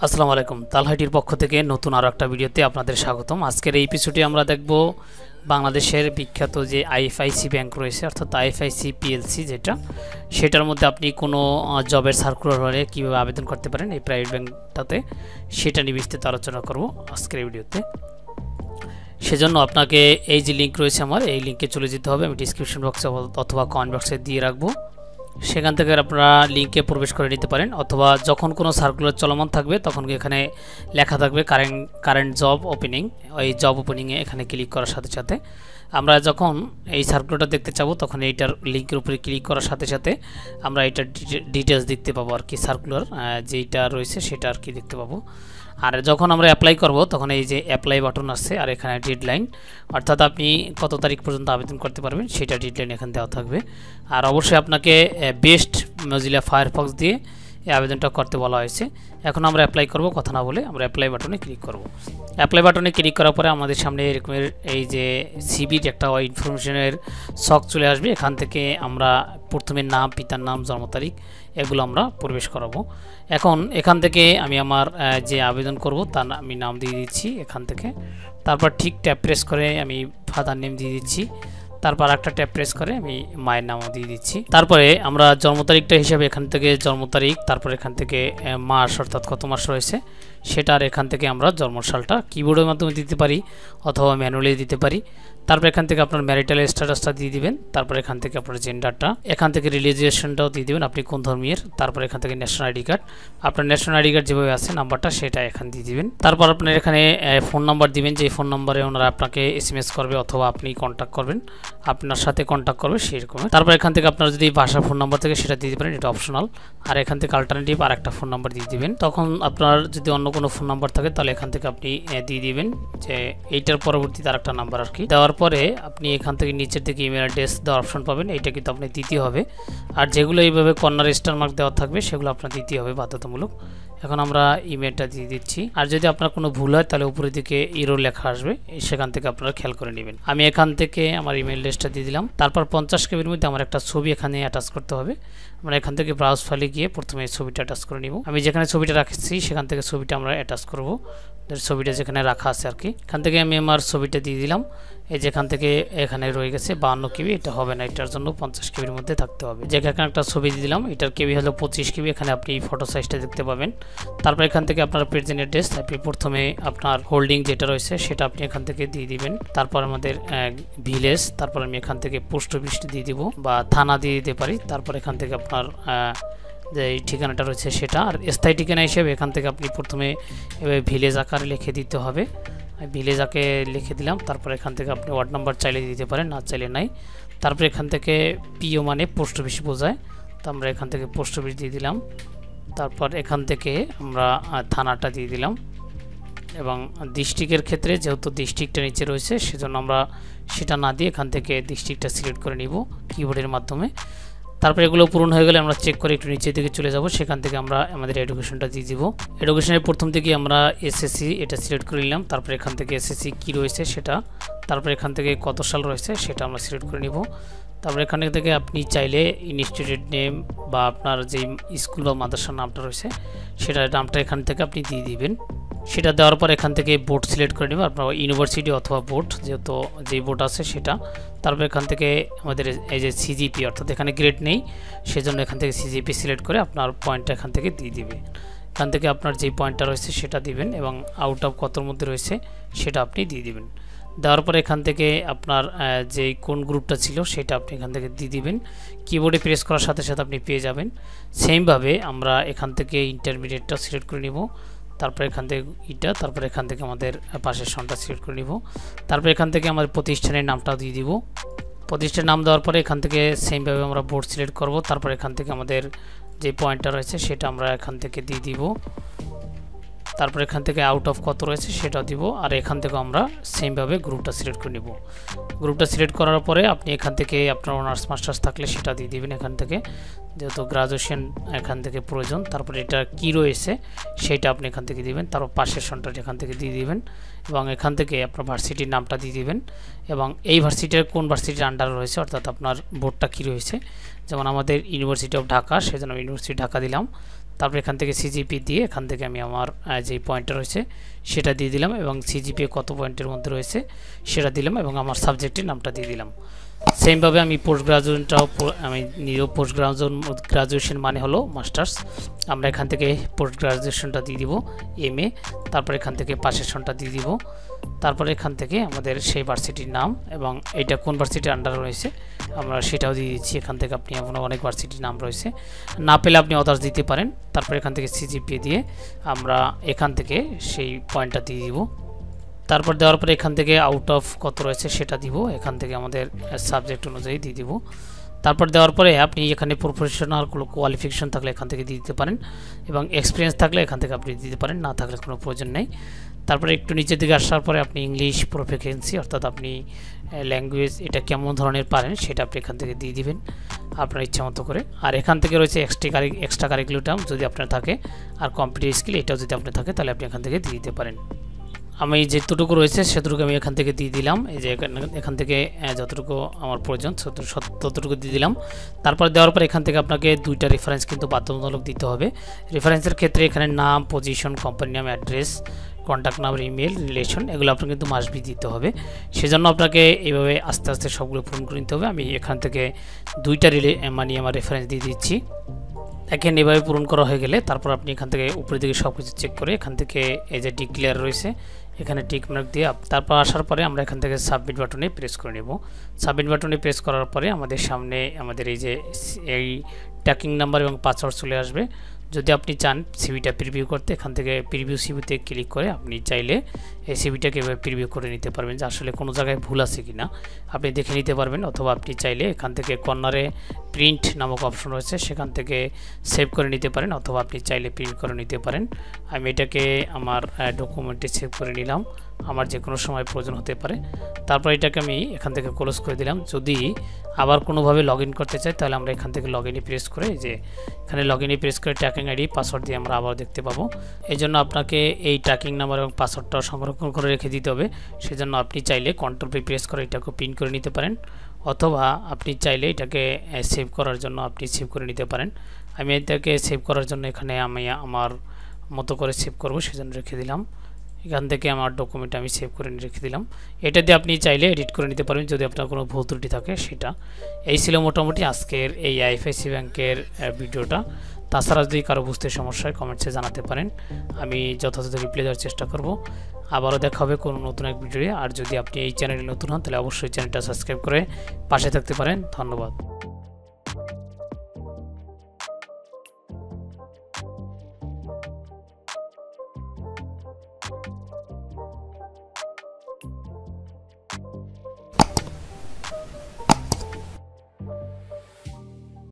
আসসালামু আলাইকুম। তালহাটির পক্ষ থেকে নতুন আরও একটা ভিডিওতে আপনাদের স্বাগতম। আজকের এই এপিসোডে আমরা দেখব বাংলাদেশের বিখ্যাত যে আইএফআইসি ব্যাংক রয়েছে, অর্থাৎ আইএফআইসি পিএলসি, সেটার মধ্যে আপনি কোনো জবের সার্কুলার হলে কীভাবে আবেদন করতে পারেন এই প্রাইভেট ব্যাংকটাতে, সেটা নিয়ে বিস্তারিত আলোচনা করব আজকের এই ভিডিওতে। সেজন্য আপনাকে এই যে লিঙ্ক রয়েছে আমার, এই লিঙ্কে চলে যেতে হবে। আমি ডিসক্রিপশন বক্সে অথবা কমেন্ট বক্সে দিয়ে রাখবো, সেখান থেকে আপনারা লিঙ্কে প্রবেশ করে নিতে পারেন। অথবা যখন কোনো সার্কুলার চলমান থাকবে তখন এখানে লেখা থাকবে কারেন্ট জব ওপেনিং, ওই জব ওপেনিংয়ে এখানে ক্লিক করার সাথে সাথে আমরা যখন এই সার্কুলারটা দেখতে চাবো তখন এইটার লিঙ্কের উপরে ক্লিক করার সাথে সাথে আমরা এইটার ডিটেলস দেখতে পাবো আর কি, সার্কুলার যেইটা রয়েছে সেটা আর কি দেখতে পাবো। আর যখন আমরা অ্যাপ্লাই করব তখন এই যে অ্যাপ্লাই বাটন আছে আর এখানে ডেডলাইন, অর্থাৎ আপনি কত তারিখ পর্যন্ত আবেদন করতে পারবেন সেটা ডেডলাইন এখানে দেওয়া থাকবে। আর অবশ্যই আপনাকে বেস্ট মজিলা ফায়ারফক্স দিয়ে এই আবেদনটা করতে বলা হয়েছে। এখন আমরা অ্যাপ্লাই করব, কথা না বলে আমরা অ্যাপ্লাই বাটনে ক্লিক করব। অ্যাপ্লাই বাটনে ক্লিক করার পরে আমাদের সামনে এরকমের এই যে সিভির একটা ইনফরমেশনের ছক চলে আসবে। এখান থেকে আমরা প্রথমে নাম, পিতার নাম, জন্ম তারিখ এগুলো আমরা প্রবেশ করাবো। এখন এখান থেকে আমি আমার যে আবেদন করব তার আমি নাম দিয়ে দিচ্ছি এখান থেকে। তারপর ঠিক ট্যাপ প্রেস করে আমি ফাদার নেম দিয়ে দিচ্ছি। তারপর একটা ট্যাপ প্রেস করে আমি মায়ের নামও দিয়ে দিচ্ছি। তারপরে আমরা জন্ম তারিখটা হিসাবে এখান থেকে জন্ম তারিখ, তারপর এখান থেকে মাস অর্থাৎ কত মাস রয়েছে সেটার এখান থেকে আমরা জন্মসালটা কিবোর্ডের মাধ্যমে দিতে পারি অথবা ম্যানুয়ালি দিতে পারি। তারপর এখান থেকে আপনার ম্যারিটাল স্ট্যাটাসটা দিয়ে দিবেন। তারপর এখান থেকে আপনার জেন্ডারটা, এখান থেকে রিলিজিয়েশনটাও দিয়ে দিবেন, আপনি কোন ধর্মের। তারপর এখান থেকে ন্যাশনাল আইডি কার্ড, আপনার ন্যাশনাল আইডি কার্ড যেভাবে আছে নাম্বারটা সেটা এখান দিয়ে দিবেন। তারপর আপনার এখানে ফোন নাম্বার দিবেন, যে ফোন নাম্বারে ওনারা আপনাকে এসএমএস করবে অথবা আপনি কন্ট্যাক্ট করবেন, আপনার সাথে কন্ট্যাক্ট করবে সেই রকম। তারপর এখান থেকে আপনার যদি বাসার ফোন নাম্বার থেকে সেটা দিয়ে দিবেন, এটা অপশনাল। আর এখান থেকে অল্টারনেটিভ আর একটা ফোন নাম্বার দিয়ে দিবেন। তখন আপনার যদি অন্য কোনো ফোন নাম্বার থাকে তাহলে এখান থেকে আপনি দিয়ে দিবেন যে এইটার পরবর্তীতে আর একটা নাম্বার আর কি। দেওয়ার পরে আপনি এখান থেকে নিচের দিকে ইমেল অ্যাড্রেস দেওয়ার অপশন পাবেন, এইটা কিন্তু আপনি দিতে হবে। আর যেগুলো এইভাবে কর্নার স্টার মার্ক দেওয়া থাকবে সেগুলো আপনার দিতে হবে বাধ্যতামূলক। এখন আমরা ইমেলটা দিয়ে দিচ্ছি। আর যদি আপনার কোনো ভুল হয় তাহলে উপরের দিকে ইরোর লেখা আসবে, সেখান থেকে আপনারা খেয়াল করে নেবেন। আমি এখান থেকে আমার ইমেল অ্যাড্রেসটা দিয়ে দিলাম। তারপর 50 কেবির মধ্যে আমার একটা ছবি এখানে অ্যাটাচ করতে হবে। আমরা এখান থেকে ব্রাউজ ফাইলে গিয়ে প্রথমে ছবিটা অ্যাটাচ করে নিব। আমি যেখানে ছবিটা রাখছি সেখান থেকে ছবিটা আমরা অ্যাটাচ করব, ছবিটা যেখানে রাখা আছে আর কি। এখান থেকে আমি আমার ছবিটা দিয়ে দিলাম। এই যেখান থেকে এখানে রয়ে গেছে 52 কেবি, এটা হবে না, এটার জন্য 50 কেবির মধ্যে থাকতে হবে। যেখানে একটা ছবি দিয়ে দিলাম, এটার কেবি হলো 25 কেবি, এখানে আপনি ফটো সাইজটা দেখতে পাবেন। তারপর এখান থেকে আপনার প্রেজেন্ট অ্যাড্রেস, আপনি প্রথমে আপনার হোল্ডিং যেটা রয়েছে সেটা আপনি এখান থেকে দিয়ে দিবেন। তারপর আমাদের ভিলেজ, তারপর আমি এখান থেকে পোস্ট অফিস দিয়ে দিব বা থানা দিয়ে দিতে পারি। তারপর এখান থেকে আপনার যে ঠিকানাটা রয়েছে সেটা, আর স্থায়ী ঠিকানা হিসেবে এখান থেকে আপনি প্রথমে ভিলেজ আকারে লিখে দিতে হবে। ভিলেজ আকে লিখে দিলাম। তারপর এখান থেকে আপনি ওয়ার্ড নাম্বার চাইলে দিতে পারেন, না চাইলে নাই। তারপর এখান থেকে পিও মানে পোস্ট অফিস বোঝায়, তো আমরা এখান থেকে পোস্ট অফিস দিয়ে দিলাম। তারপর এখান থেকে আমরা থানাটা দিয়ে দিলাম। এবং ডিস্ট্রিক্টের ক্ষেত্রে যেহেতু ডিস্ট্রিক্টটা নিচে রয়েছে সেজন্য আমরা সেটা না দিয়ে এখান থেকে ডিস্ট্রিক্টটা সিলেক্ট করে নিব কিবোর্ডের মাধ্যমে। তারপর এগুলো পূরণ হয়ে গেলে আমরা চেক করে একটু নিচের দিকে চলে যাব, সেখান থেকে আমরা আমাদের এডুকেশনটা দিয়ে দিব। এডুকেশনের প্রথম থেকে আমরা এসএসসি এটা সিলেক্ট করে নিলাম। তারপর এখান থেকে এসএসসি কী রয়েছে সেটা, তারপর এখান থেকে কত সাল রয়েছে সেটা আমরা সিলেক্ট করে নিব। তারপর এখান থেকে আপনি চাইলে ইনস্টিটিউট নেম বা আপনার যেই স্কুল বা মাদ্রাসার নামটা রয়েছে সেটার নামটা এখান থেকে আপনি দিয়ে দিবেন। সেটা দেওয়ার পর এখান থেকে বোর্ড সিলেক্ট করে নেবেন, আপনার ইউনিভার্সিটি অথবা বোর্ড, যেহেতু যেই বোর্ড আছে সেটা। তারপর এখান থেকে আমাদের এই যে সিজিপি, অর্থাৎ এখানে গ্রেড নেই সেজন্য এখান থেকে সিজিপি সিলেক্ট করে আপনার পয়েন্টটা এখান থেকে দিয়ে দিবে। এখান থেকে আপনার যেই পয়েন্টটা রয়েছে সেটা দিবেন এবং আউট অফ কতর মধ্যে রয়েছে সেটা আপনি দিয়ে দিবেন। দেওয়ার পরে এখান থেকে আপনার যে কোন গ্রুপটা ছিল সেটা আপনি এখান থেকে দিয়ে দিবেন। কিবোর্ডে প্রেস করার সাথে সাথে আপনি পেয়ে যাবেন। সেমভাবে আমরা এখান থেকে ইন্টারমিডিয়েটটা সিলেক্ট করে নিব। তারপর এখান থেকে এটা, তারপর এখান থেকে আমাদের পাশের সনটা সিলেক্ট করে নিব। তারপর এখান থেকে আমাদের প্রতিষ্ঠানের নামটা দিয়ে দিব। প্রতিষ্ঠানের নাম দেওয়ার পরে এখান থেকে সেমভাবে আমরা বোর্ড সিলেক্ট করব। তারপর এখান থেকে আমাদের যে পয়েন্টটা রয়েছে সেটা আমরা এখান থেকে দিয়ে দিব। তারপর এখান থেকে আউট অফ কত রয়েছে সেটাও দিব। আর এখান থেকে আমরা সেমভাবে গ্রুপটা সিলেক্ট করে নিব। গ্রুপটা সিলেক্ট করার পরে আপনি এখান থেকে আপনার অনার্স মাস্টার্স থাকলে সেটা দিয়ে দিবেন এখান থেকে, যেহেতু গ্রাজুয়েশন এখান থেকে প্রয়োজন। তারপরে এটা কি রয়েছে সেটা আপনি এখান থেকে দিবেন। তারপর পাশের সনটা এখান থেকে দিয়ে দিবেন এবং এখান থেকে আপনার ভার্সিটির নামটা দিয়ে দিবেন এবং এই ভার্সিটির কোন ভার্সিটির আন্ডার রয়েছে, অর্থাৎ আপনার বোর্ডটা কি রয়েছে। যেমন আমাদের ইউনিভার্সিটি অফ ঢাকা, সেজন্য ইউনিভার্সিটি ঢাকা দিলাম। তারপর এখান থেকে সিজিপি দিয়ে এখান থেকে আমি আমার যে পয়েন্টটা রয়েছে সেটা দিয়ে দিলাম এবং সিজিপি কত পয়েন্টের মধ্যে রয়েছে সেটা দিলাম এবং আমার সাবজেক্টের নামটা দিয়ে দিলাম। সেমভাবে আমি পোস্ট গ্রাজুয়েশনটাও আমি নিজেও পোস্ট গ্রাজুয়েশন মানে হলো মাস্টার্স, আমরা এখান থেকে পোস্ট গ্রাজুয়েশনটা দিয়ে দিব MA, তারপর এখান থেকে পাশের সনটা দিয়ে দিব, তারপরে এখান থেকে আমাদের সেই ভার্সিটির নাম এবং এটা কোন ভার্সিটির আন্ডারে রয়েছে আমরা সেটাও দিয়ে দিচ্ছি। এখান থেকে আপনি আপনার অনেক ভার্সিটির নাম রয়েছে, না পেলে আপনি আদার্স দিতে পারেন। তারপর এখান থেকে সিজিপিএ দিয়ে আমরা এখান থেকে সেই পয়েন্টটা দিয়ে দিব। তারপর দেওয়ার পরে এখান থেকে আউট অফ কত রয়েছে সেটা দিব, এখান থেকে আমাদের সাবজেক্ট অনুযায়ী দিয়ে দিব। তারপর দেওয়ার পরে আপনি এখানে প্রফেশনাল কোনো কোয়ালিফিকেশন থাকলে এখান থেকে দিয়ে দিতে পারেন এবং এক্সপিরিয়েন্স থাকলে এখান থেকে আপনি দিতে পারেন, না থাকলে কোনো প্রয়োজন নেই। তারপরে একটু নিচের দিকে আসার পরে আপনি ইংলিশ প্রফিসিয়েন্সি অর্থাৎ আপনি ল্যাঙ্গুয়েজ এটা কেমন ধরনের পারেন সেটা আপনি এখান থেকে দিয়ে দিবেন আপনার ইচ্ছা মতো করে। আর এখান থেকে রয়েছে এক্সট্রা কারিকুলাম যদি আপনার থাকে, আর কম্পিউটার স্কিল এটাও যদি আপনার থাকে তাহলে আপনি এখান থেকে দিয়ে দিতে পারেন। আমি যেতটুকু রয়েছে সেতটুকু আমি এখান থেকে দিয়ে দিলাম, এই যে এখান থেকে যতটুকু আমার প্রয়োজন ততটুকু দিয়ে দিলাম। তারপর দেওয়ার পর এখান থেকে আপনাকে দুইটা রেফারেন্স কিন্তু বাধ্যতামূলক দিতে হবে। রেফারেন্সের ক্ষেত্রে এখানে নাম, পজিশন, কোম্পানি নাম, address, contact number, email, relation এগুলো আপনাকে কিন্তু মাস্ট বি দিতে হবে। সেজন্য আপনাকে এইভাবে আস্তে আস্তে সবগুলো পূরণ করে নিতে হবে। আমি এখান থেকে দুইটা মানে আমার রেফারেন্স দিয়ে দিচ্ছি। দেখেন এভাবে পূরণ করা হয়ে গেলে তারপর আপনি এখান থেকে উপরের দিকে সব কিছু চেক করে এখান থেকে এই যে ডিক্লেয়ার রয়েছে এখানে টিক মার্ক দিয়ে তারপর আসার পরে আমরা এখান থেকে সাবমিট বাটনে প্রেস করে নেব। সাবমিট বাটনে প্রেস করার পরে আমাদের সামনে আমাদের এই যে এই ট্র্যাকিং নাম্বার এবং পাসওয়ার্ড চলে আসবে। যদি আপনি চান সিভিটা প্রিভিউ করতে এখান থেকে প্রিভিউ সিভিতে ক্লিক করে আপনি চাইলে এই সিভিটাকে এভাবে প্রিভিউ করে নিতে পারবেন যে আসলে কোনো জায়গায় ভুল আছে কিনা আপনি দেখে নিতে পারবেন। অথবা আপনি চাইলে এখান থেকে কর্নারে প্রিন্ট নামক অপশন রয়েছে সেখান থেকে সেভ করে নিতে পারেন, অথবা আপনি চাইলে প্রিন্ট করে নিতে পারেন। আমি এটাকে আমার ডকুমেন্টে সেভ করে নিলাম, আমার যে কোনো সময় প্রয়োজন হতে পারে। তারপর এটাকে আমি এখান থেকে ক্লোজ করে দিলাম। যদি আবার কোনোভাবে লগ ইন করতে চাই তাহলে আমরা এখান থেকে লগ ইনে প্রেস করে যে এখানে লগ ইনে প্রেস করে ট্র্যাকিং আইডি পাসওয়ার্ড দিয়ে আমরা আবার দেখতে পাবো। এই জন্য আপনাকে এই ট্র্যাকিং নাম্বার এবং পাসওয়ার্ডটাও সংরক্ষণ করে রেখে দিতে হবে। সেজন্য আপনি চাইলে কন্ট্রোল পি প্রেস করে এটাকে পিন করে নিতে পারেন, অথবা আপনি চাইলে এটাকে সেভ করার জন্য আপনি সেভ করে নিতে পারেন। আমি এটাকে সেভ করার জন্য এখানে আমি আমার মতো করে সেভ করব সেজন্য রেখে দিলাম। এখান থেকে আমার ডকুমেন্ট আমি সেভ করে রেখে দিলাম। এটা দিয়ে আপনি চাইলে এডিট করে নিতে পারেন যদি আপনার কোনো ভুল ত্রুটি থাকে সেটা। এই ছিল মোটামুটি আজকের এই আইএফআইসি ব্যাংকের ভিডিওটা। তাছাড়া যদি কারো বুঝতে সমস্যা হয় কমেন্টসে জানাতে পারেন, আমি যথাযথ রিপ্লাই দেওয়ার চেষ্টা করব। আবারও দেখা হবে কোনো নতুন এক ভিডিও। আর যদি আপনি এই চ্যানেলে নতুন হন তাহলে অবশ্যই চ্যানেলটা সাবস্ক্রাইব করে পাশে থাকতে পারেন। ধন্যবাদ।